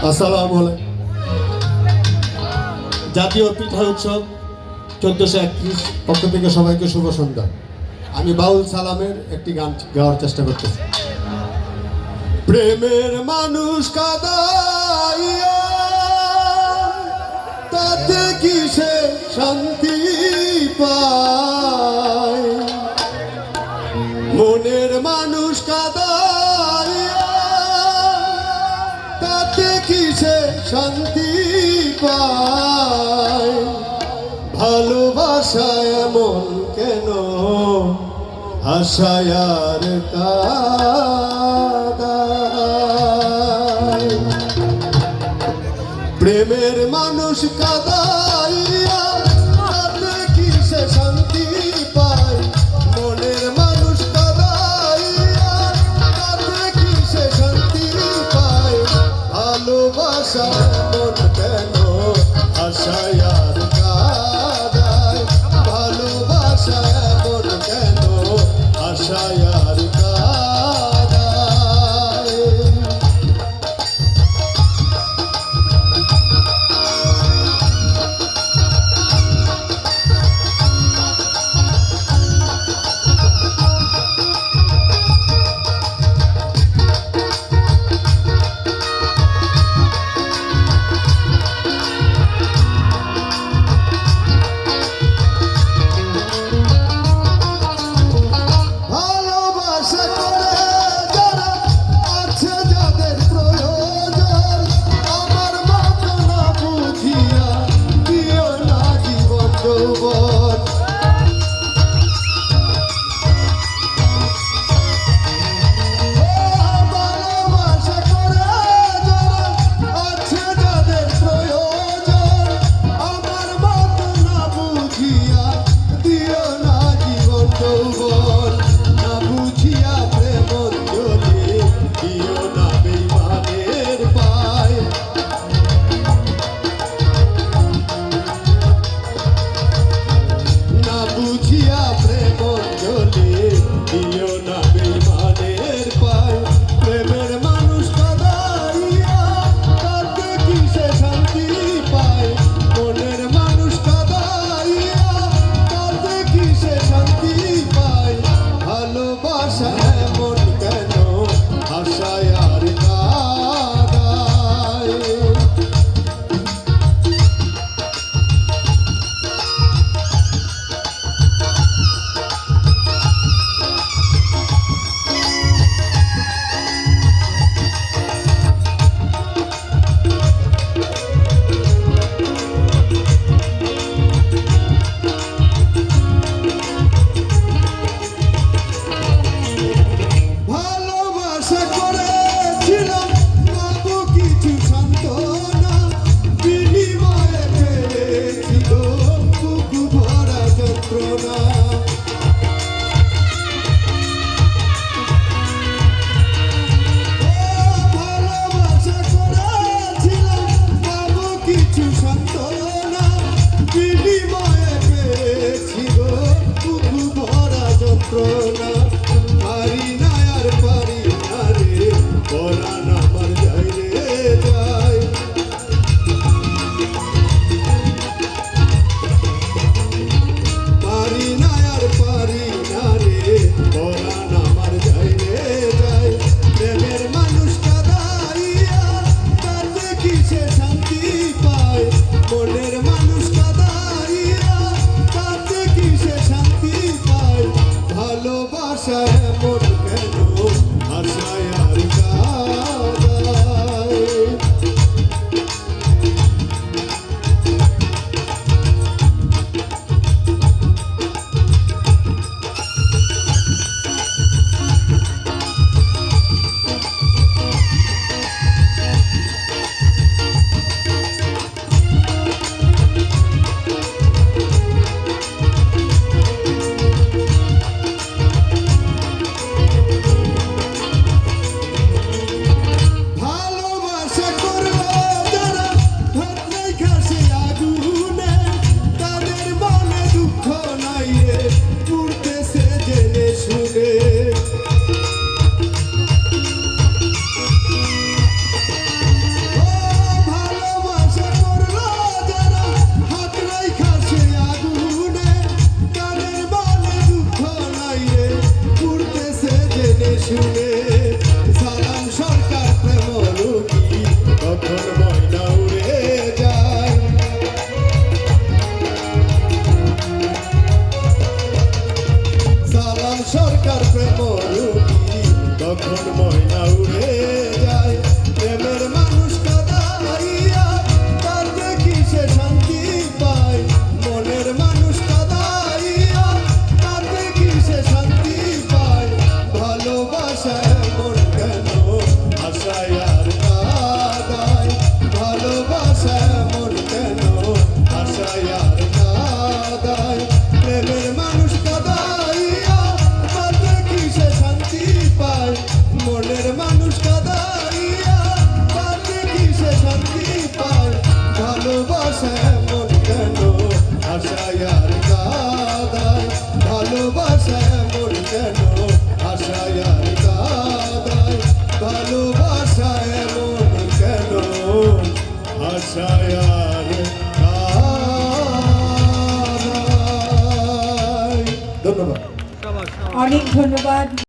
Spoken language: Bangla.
আসসালামু আলাইকুম। জাতীয় পিঠা উৎসব 1431 পক্ষ থেকে সবাইকে শুভ সন্ধ্যা। আমি বাউল সালামের একটি গান গাওয়ার চেষ্টা করতেছি। প্রেমের মানুষ কাদাইয়া তাতে কিসে শান্তি পায়, মনের মানুষ কাদাইয়া তাতে কিসে শান্তি পায়, ভালোবাসা এমন কেন হাসায়ার কাদায়, প্রেমের মানুষ কাদাইয়া তাতে কিসে শান্তি পায়, মনের মানুষ কাদাইয়া তাতে কিসে শান্তি পায়, ভালোবাসা এমন কেন হাসায়ার কাদায়, ভালোবাসা এমন কেন হাসায়ার কাদায়। ছায়ার ধন্যবাদ। অনেক ধন্যবাদ।